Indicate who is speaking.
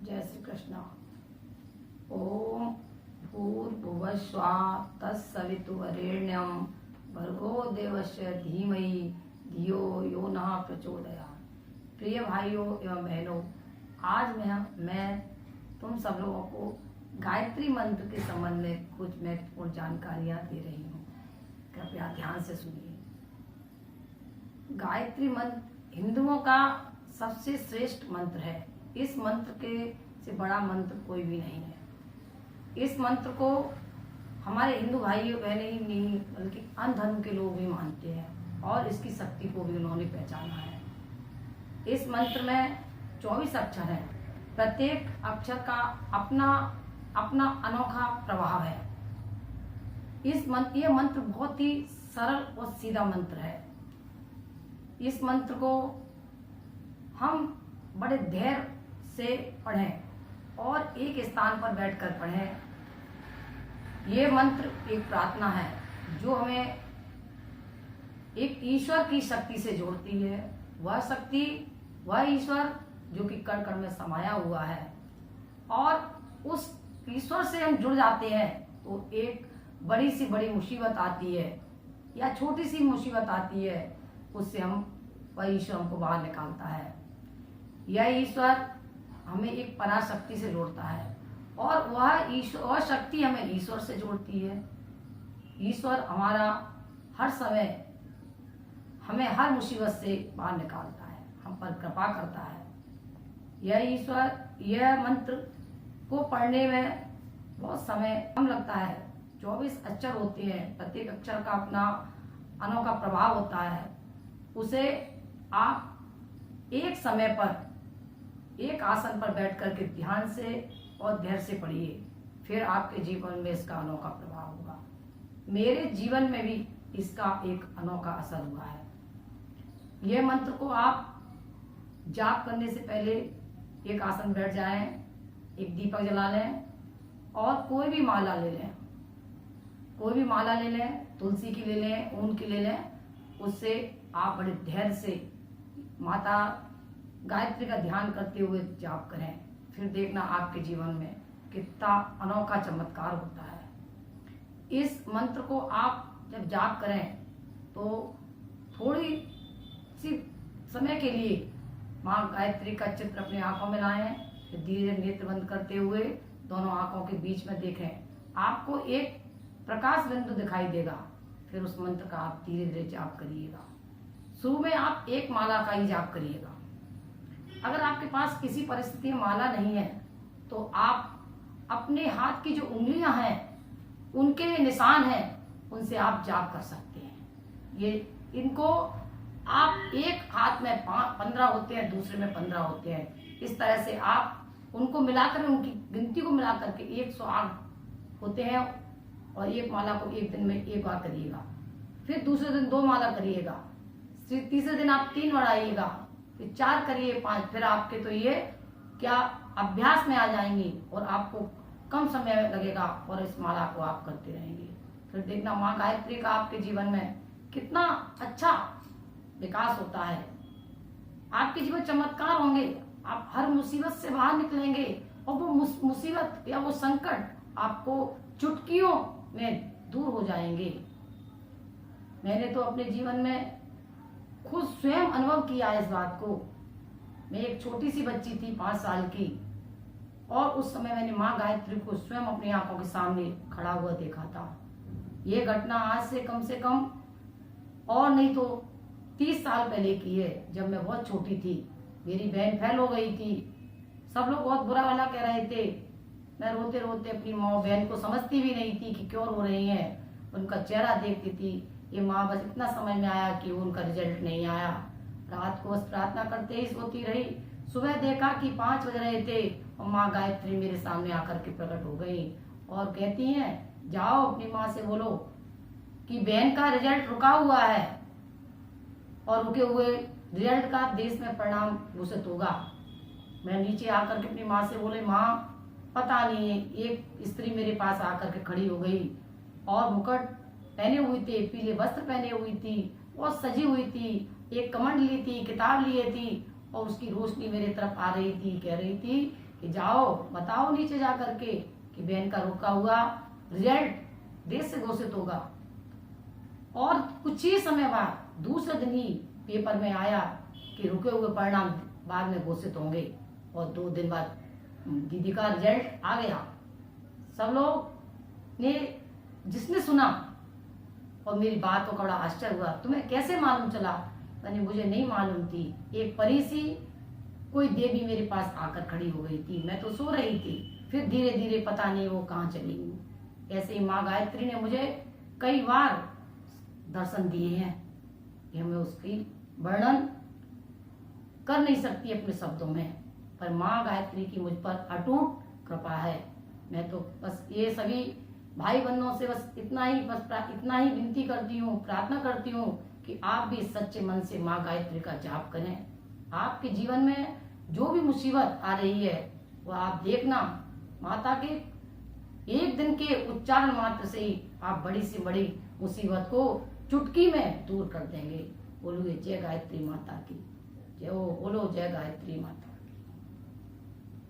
Speaker 1: जय श्री कृष्ण। ओम भूर्भुवः स्वः तत्सवितुर्वरेण्यं भर्गो देवस्य धीमहि धियो यो नः प्रचोदयात्। प्रिय भाइयों एवं बहनों, आज मैं तुम सब लोगों को गायत्री मंत्र के संबंध में कुछ महत्वपूर्ण जानकारियां दे रही हूँ। कृपया ध्यान से सुनिए। गायत्री मंत्र हिंदुओं का सबसे श्रेष्ठ मंत्र है। इस मंत्र के से बड़ा मंत्र कोई भी नहीं है। इस मंत्र को हमारे हिंदू भाई बहने ही नहीं बल्कि अन्य धर्म के लोग भी मानते हैं और इसकी शक्ति को भी उन्होंने पहचाना है। इस मंत्र में 24 अक्षर हैं। प्रत्येक अक्षर का अपना अपना अनोखा प्रभाव है। यह मंत्र बहुत ही सरल और सीधा मंत्र है। इस मंत्र को हम बड़े धैर्य से पढ़ें और एक स्थान पर बैठकर पढ़ें। ये मंत्र एक प्रार्थना है जो हमें एक ईश्वर की शक्ति से जोड़ती है। वह शक्ति, वह ईश्वर जो कि कण कण में समाया हुआ है, और उस ईश्वर से हम जुड़ जाते हैं तो एक बड़ी सी बड़ी मुसीबत आती है या छोटी सी मुसीबत आती है, उससे वह ईश्वर हमको बाहर निकालता है। यह ईश्वर हमें एक पराशक्ति से जोड़ता है और वह शक्ति हमें ईश्वर से जोड़ती है। ईश्वर हमारा हर समय हमें हर मुसीबत से बाहर निकालता है, हम पर कृपा करता है। यह ईश्वर, यह मंत्र को पढ़ने में बहुत समय कम लगता है। 24 अक्षर होते हैं, प्रत्येक अक्षर का अपना अनोखा प्रभाव होता है। उसे आप एक समय पर एक आसन पर बैठ करके ध्यान से और धैर्य से पढ़िए, फिर आपके जीवन में इसका अनोखा प्रभाव होगा। मेरे जीवन में भी इसका एक अनोखा असर हुआ है। यह मंत्र को आप जाप करने से पहले एक आसन बैठ जाएं, एक दीपक जला लें और कोई भी माला ले लें। कोई भी माला ले लें, तुलसी की ले लें, ऊन की ले लें। उससे आप बड़े धैर्य से माता गायत्री का ध्यान करते हुए जाप करें। फिर देखना आपके जीवन में कितना अनोखा चमत्कार होता है। इस मंत्र को आप जब जाप करें तो थोड़ी सी समय के लिए माँ गायत्री का चित्र अपनी आंखों में लाएं, फिर धीरे नेत्र बंद करते हुए दोनों आंखों के बीच में देखें। आपको एक प्रकाश बिंदु दिखाई देगा। फिर उस मंत्र का आप धीरे धीरे जाप करिएगा। शुरू में आप एक माला का ही जाप करिएगा। अगर आपके पास किसी परिस्थिति में माला नहीं है तो आप अपने हाथ की जो उंगलियां हैं, उनके निशान हैं, उनसे आप जाप कर सकते हैं। इनको आप एक हाथ में 15 होते हैं, दूसरे में 15 होते हैं। इस तरह से आप उनको मिलाकर, उनकी गिनती को मिलाकर के 108 होते हैं। और एक माला को एक दिन में एक बार करिएगा, फिर दूसरे दिन 2 माला करिएगा, तीसरे दिन आप 3 बढ़ाइएगा, फिर 4 करिए, 5। फिर आपके तो ये क्या अभ्यास में आ जाएंगी और आपको कम समय लगेगा और इस माला को आप करते रहेंगे। फिर देखना माँ गायत्री का आपके जीवन में कितना अच्छा विकास होता है। आपके जीवन चमत्कार होंगे। आप हर मुसीबत से बाहर निकलेंगे और वो मुसीबत या वो संकट आपको चुटकियों में दूर हो जाएंगे। मैंने तो अपने जीवन में खुद स्वयं अनुभव किया इस बात को। मैं एक छोटी सी बच्ची थी, 5 साल की, और उस समय मैंने माँ गायत्री को स्वयं अपनी आंखों के सामने खड़ा हुआ देखा था। ये घटना आज से कम और नहीं तो 30 साल पहले की है, जब मैं बहुत छोटी थी। मेरी बहन फेल हो गई थी। सब लोग बहुत बुरा भला कह रहे थे। मैं रोते रोते अपनी माँ बहन को समझती भी नहीं थी कि क्यों रो रही हैं। उनका चेहरा देखती थी। ये माँ बस इतना समझ में आया कि उनका रिजल्ट नहीं आया। रात को बस प्रार्थना करते ही सोती रही। सुबह देखा कि 5 बज रहे थे और माँ गायत्री मेरे सामने आकर के प्रकट हो गई और कहती हैं, जाओ अपनी माँ से बोलो कि बहन का रिजल्ट रुका हुआ है और रुके हुए रिजल्ट का देश में परिणाम घोषित होगा। मैं नीचे आकर के अपनी माँ से बोले, माँ पता नहीं है, एक स्त्री मेरे पास आकर के खड़ी हो गई और मुकुट पहने हुई थी, पीले वस्त्र पहने हुई थी, बहुत सजी हुई थी, एक कमंड ली थी, किताब लिए थी और उसकी रोशनी मेरे तरफ आ रही थी। कह रही थी कि जाओ बताओ नीचे जा करके कि बहन का रुका हुआ रिजल्ट देश से घोषित होगा। और कुछ ही समय बाद दूसरे दिन ही पेपर में आया कि रुके हुए परिणाम बाद में घोषित होंगे, और 2 दिन बाद दीदी का रिजल्ट आ गया। सब लोग ने जिसने सुना और मेरी बात को बड़ा आश्चर्य हुआ, तुम्हें कैसे मालूम चला? मैंने मुझे नहीं मालूम थी। एक परी सी कोई देवी मेरे पास आकर खड़ी हो गई थी, मैं तो सो रही थी, फिर धीरे धीरे पता नहीं वो कहाँ चली गई। ऐसे ही माँ गायत्री ने मुझे कई बार दर्शन दिए हैं कि हमें उसकी वर्णन कर नहीं सकती अपने शब्दों में, पर माँ गायत्री की मुझ पर अटूट कृपा है। मैं तो बस ये सभी भाई बहनों से बस इतना ही विनती करती हूँ, प्रार्थना करती हूँ कि आप भी सच्चे मन से माँ गायत्री का जाप करें। आपके जीवन में जो भी मुसीबत आ रही है वो आप देखना, माता के एक दिन के उच्चारण मात्र से ही आप बड़ी से बड़ी मुसीबत को चुटकी में दूर कर देंगे। बोलो जय गायत्री माता की जय हो, बोलो जय गायत्री माता।